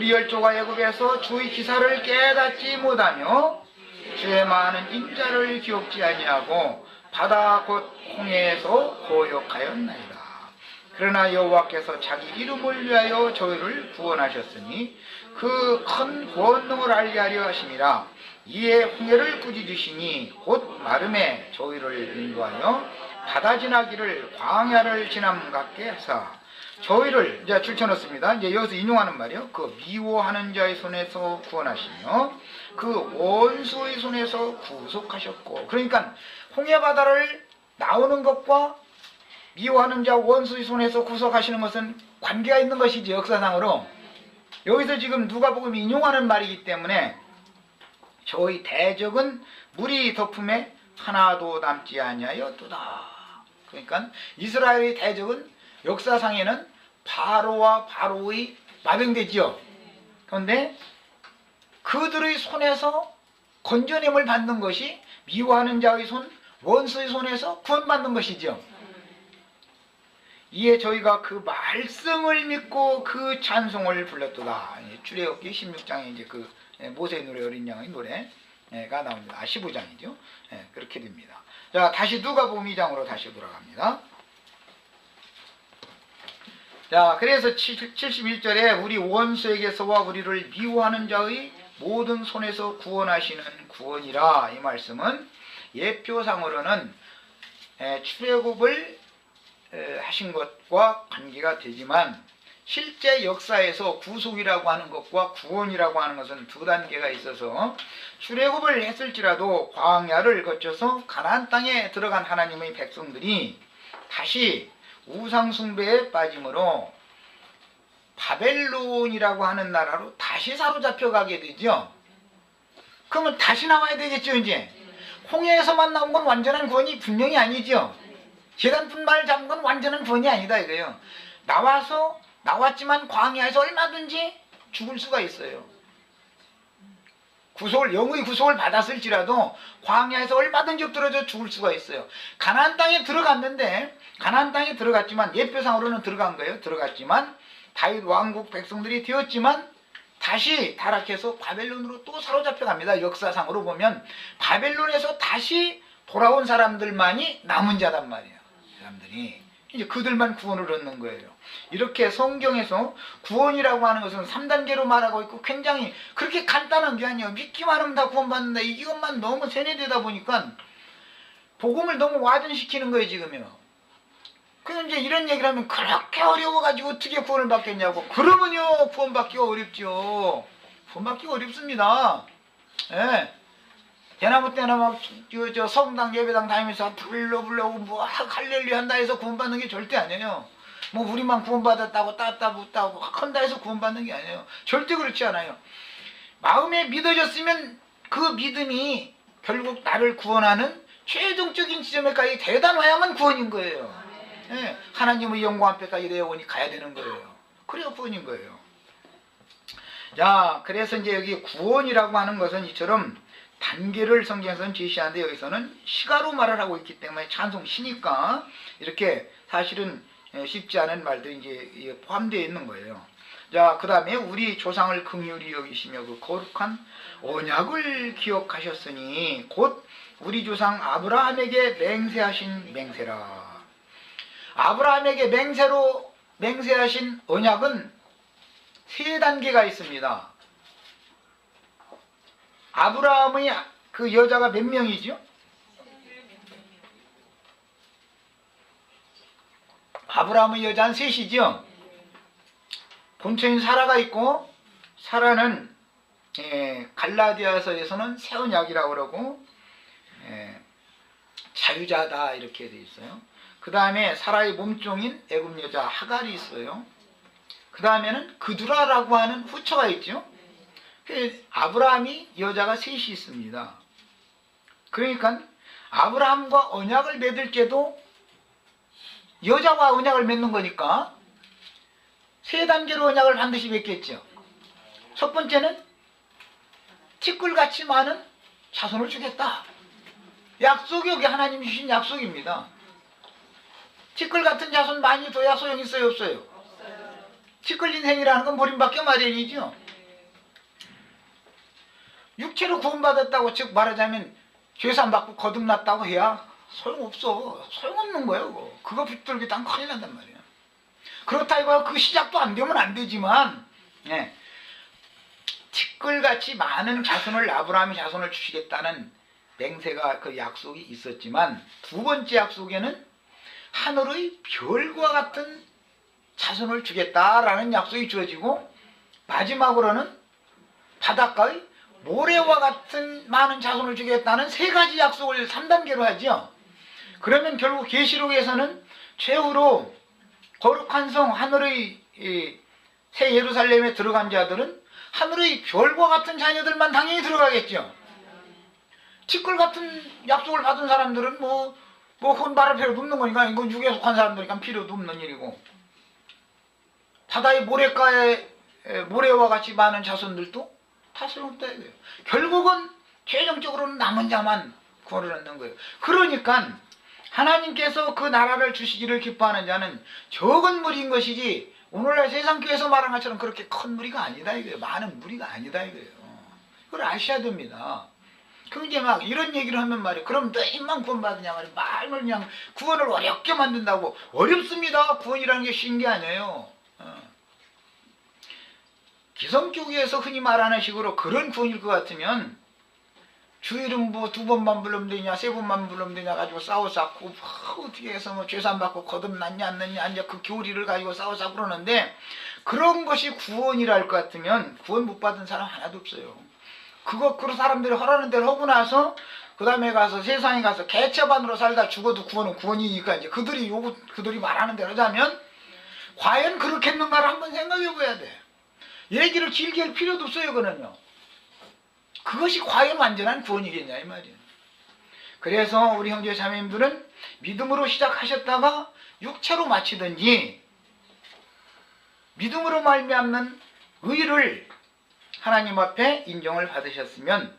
우리 열조가 애굽에서 주의 기사를 깨닫지 못하며 주의 많은 인자를 기억지 아니하고 바다 곧 홍해에서 고역하였나이다. 그러나 여호와께서 자기 이름을 위하여 저희를 구원하셨으니 그 큰 권능을 알게 하려 하심이라. 이에 홍해를 꾸짖으시니 곧 마름에 저희를 인도하여 바다 지나기를 광야를 지남 같게 하사 저희를 이제 줄쳐놓습니다. 이제 여기서 인용하는 말이요. 그 미워하는 자의 손에서 구원하시며 그 원수의 손에서 구속하셨고. 그러니까 홍해 바다를 나오는 것과 미워하는 자 원수의 손에서 구속하시는 것은 관계가 있는 것이지, 역사상으로. 여기서 지금 누가복음 인용하는 말이기 때문에 저희 대적은 물이 덮음에 하나도 남지 아니하였도다. 그러니까 이스라엘의 대적은 역사상에는 바로와 바로의 마병되지요. 그런데 그들의 손에서 건져냄을 받는 것이 미워하는 자의 손, 원수의 손에서 구원받는 것이죠. 이에 저희가 그 말씀을 믿고 그 찬송을 불렀도다. 출애굽기 16장에 이제 그 모세의 노래, 어린 양의 노래가 나옵니다. 15장이죠. 그렇게 됩니다. 자, 다시 누가복음 2장으로 다시 돌아갑니다. 자, 그래서 71절에 우리 원수에게서와 우리를 미워하는 자의 모든 손에서 구원하시는 구원이라. 이 말씀은 예표상으로는 출애굽을 하신 것과 관계가 되지만 실제 역사에서 구속이라고 하는 것과 구원이라고 하는 것은 두 단계가 있어서 출애굽을 했을지라도 광야를 거쳐서 가나안 땅에 들어간 하나님의 백성들이 다시 우상 숭배에 빠짐으로 바벨론이라고 하는 나라로 다시 사로잡혀 가게 되죠. 그러면 다시 나와야 되겠죠. 이제 홍해에서만 나온 건 완전한 구원이 분명히 아니죠. 계단 분말 잡은 건 완전한 구원이 아니다 이거예요. 나왔지만 광야에서 얼마든지 죽을 수가 있어요. 영의 구속을 받았을지라도 광야에서 얼마든지 엎드러져 죽을 수가 있어요. 가나안 땅에 들어갔는데, 가나안 땅에 들어갔지만, 예표상으로는 들어간 거예요. 들어갔지만 다윗 왕국 백성들이 되었지만 다시 타락해서 바벨론으로 또 사로잡혀 갑니다. 역사상으로 보면 바벨론에서 다시 돌아온 사람들만이 남은 자단 말이에요. 사람들이 이제 그들만 구원을 얻는 거예요. 이렇게 성경에서 구원이라고 하는 것은 3단계로 말하고 있고 굉장히 그렇게 간단한 게 아니에요. 믿기만 하면 다 구원받는다. 이것만 너무 세뇌되다 보니까 복음을 너무 와전시키는 거예요, 지금요. 그럼 이제 이런 얘기를 하면 그렇게 어려워가지고 어떻게 구원을 받겠냐고. 그러면요, 구원받기가 어렵죠. 구원받기가 어렵습니다. 예. 대나무 때나 막 성당 예배당 다니면서 불러고 뭐 할렐루야 한다 해서 구원받는 게 절대 아니에요. 뭐 우리만 구원받았다고 따따 붙다고 한다 해서 구원받는 게 아니에요. 절대 그렇지 않아요. 마음에 믿어졌으면 그 믿음이 결국 나를 구원하는 최종적인 지점에까지 대단해야만 구원인 거예요. 예, 하나님의 영광 앞에까지 내 영혼이 가야 되는 거예요. 그래야 구원인 거예요. 자, 그래서 이제 여기 구원이라고 하는 것은 이처럼 단계를 성경에서는 제시하는데 여기서는 시가로 말을 하고 있기 때문에 찬송 시니까 이렇게 사실은 쉽지 않은 말들이 이제 포함되어 있는 거예요. 자, 그 다음에 우리 조상을 긍휼히 여기시며 그 거룩한 언약을 기억하셨으니 곧 우리 조상 아브라함에게 맹세하신 맹세라. 아브라함에게 맹세하신 언약은 세 단계가 있습니다. 아브라함의 그 여자가 몇 명이죠? 아브라함의 여자는 셋이죠. 본처인 사라가 있고, 사라는 갈라디아서에서는 새 언약이라고 그러고 자유자다 이렇게 돼 있어요. 그 다음에 사라의 몸종인 애굽 여자 하갈이 있어요. 그 다음에는 그두라라고 하는 후처가 있죠. 아브라함이 여자가 셋이 있습니다. 그러니까 아브라함과 언약을 맺을 때도 여자와 언약을 맺는 거니까 세 단계로 언약을 반드시 맺겠죠. 첫 번째는 티끌같이 많은 자손을 주겠다. 약속이 여기 하나님이 주신 약속입니다. 티끌 같은 자손 많이 둬야 소용 있어요, 없어요? 티끌 인생이라는 건 버림받기 마련이죠. 육체로 구원받았다고 즉 말하자면 죄산 받고 거듭났다고 해야 소용없어. 소용없는 거예요. 그거 붙들기 딱 큰일 난단 말이야. 그렇다 이거야. 그 시작도 안 되면 안 되지만 예. 티끌같이 많은 자손을 아브라함이 자손을 주시겠다는 맹세가 그 약속이 있었지만 두 번째 약속에는 하늘의 별과 같은 자손을 주겠다라는 약속이 주어지고 마지막으로는 바닷가의 모래와 같은 많은 자손을 주겠다는 세 가지 약속을 3단계로 하죠. 그러면 결국 계시록에서는 최후로 거룩한 성 하늘의 새 예루살렘에 들어간 자들은 하늘의 별과 같은 자녀들만 당연히 들어가겠죠. 티끌 같은 약속을 받은 사람들은 그건 말할 필요도 없는 거니까 이건 육에 속한 사람들이니까 필요도 없는 일이고 바다의 모래가에 모래와 같이 많은 자손들도 다 소용없다 이거예요. 결국은 최종적으로는 남은 자만 구원을 얻는 거예요. 그러니까 하나님께서 그 나라를 주시기를 기뻐하는 자는 적은 무리인 것이지 오늘날 세상교회에서 말한 것처럼 그렇게 큰 무리가 아니다 이거예요. 많은 무리가 아니다 이거예요. 그걸 아셔야 됩니다. 그 이제 막 이런 얘기를 하면 말이에요. 그럼 너희만 구원받으냐 말이에요. 말을 그냥 구원을 어렵게 만든다고. 어렵습니다. 구원이라는 게 쉬운 게 아니에요. 기성교회에서 흔히 말하는 식으로 그런 구원일 것 같으면 주 이름 뭐 2번만 불러면 되냐 3번만 불러면 되냐 가지고 싸워싸고 어떻게 해서 죄산 받고 거듭났냐 안 났냐 이제 그 교리를 가지고 싸워싸고 그러는데 그런 것이 구원이랄 것 같으면 구원 못 받은 사람 하나도 없어요. 그런 사람들이 하라는 대로 하고 나서 그 다음에 가서 세상에 가서 개처반으로 살다 죽어도 구원은 구원이니까 이제 그들이 말하는 대로 하자면 과연 그렇겠는가를 한번 생각해 봐야 돼. 얘기를 길게 할 필요도 없어요. 그거는요. 그것이 과연 완전한 구원이겠냐 이 말이에요. 그래서 우리 형제 자매님들은 믿음으로 시작하셨다가 육체로 마치든지 믿음으로 말미암는 의를 하나님 앞에 인정을 받으셨으면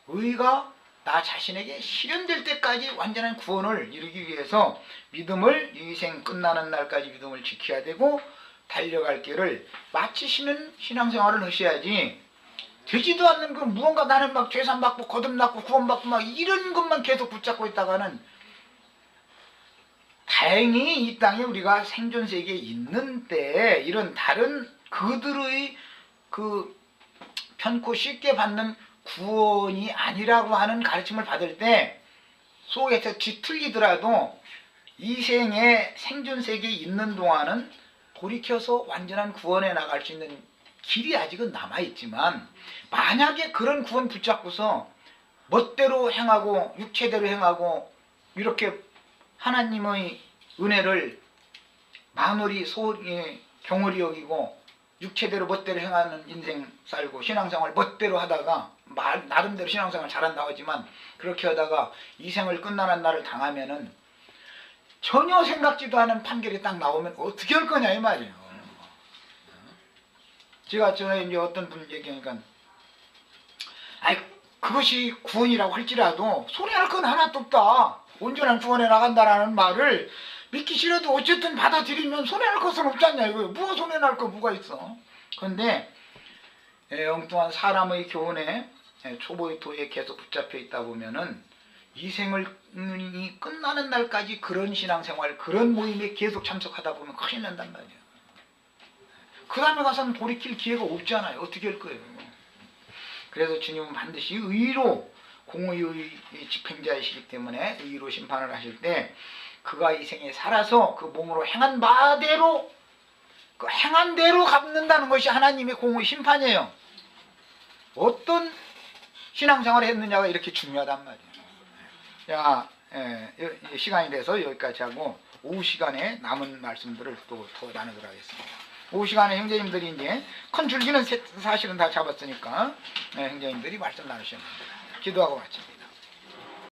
의가 나 자신에게 실현될 때까지 완전한 구원을 이루기 위해서 믿음을 이 생 끝나는 날까지 믿음을 지켜야 되고 달려갈 길을 마치시는 신앙생활을 하셔야지 되지도 않는 그 무언가 나는 막 죄산받고 거듭났고 구원받고 막 이런 것만 계속 붙잡고 있다가는 다행히 이 땅에 우리가 생존세계에 있는 때 이런 다른 그들의 그 편코 쉽게 받는 구원이 아니라고 하는 가르침을 받을 때 속에서 뒤틀리더라도 이 생에 생존세계에 있는 동안은 돌이켜서 완전한 구원에 나갈 수 있는 길이 아직은 남아있지만 만약에 그런 구원 붙잡고서 멋대로 행하고 육체대로 행하고 이렇게 하나님의 은혜를 만홀히 경홀히 여기고 육체대로 멋대로 행하는 인생 살고 신앙생활 멋대로 하다가 나름대로 신앙생활 잘한다고 하지만 그렇게 하다가 이 생을 끝나는 날을 당하면은 전혀 생각지도 않은 판결이 딱 나오면 어떻게 할 거냐 이 말이에요. 제가 전에 이제 어떤 분 얘기하니까 그것이 구원이라고 할지라도 손해할 건 하나도 없다. 온전한 구원에 나간다라는 말을 믿기 싫어도 어쨌든 받아들이면 손해할 것은 없지 않냐 이거예요. 뭐가 손해날 거 뭐가 있어. 그런데 엉뚱한 사람의 교훈에 초보의 도에 계속 붙잡혀 있다 보면은 이 생을 끝나는 날까지 그런 신앙생활 그런 모임에 계속 참석하다 보면 큰일 난단 말이에요. 그 다음에 가서는 돌이킬 기회가 없잖아요. 어떻게 할 거예요. 그래서 주님은 반드시 의로 공의의 집행자이시기 때문에 의로 심판을 하실 때 그가 이 생에 살아서 그 몸으로 행한 바대로 그 행한 대로 갚는다는 것이 하나님의 공의 심판이에요. 어떤 신앙생활을 했느냐가 이렇게 중요하단 말이에요. 자, 시간이 돼서 여기까지 하고 오후 시간에 남은 말씀들을 또 더 나누도록 하겠습니다. 오후 시간에 형제님들이 이제 큰 줄기는 사실은 다 잡았으니까 형제님들이 말씀 나누시면 됩니다. 기도하고 마칩니다.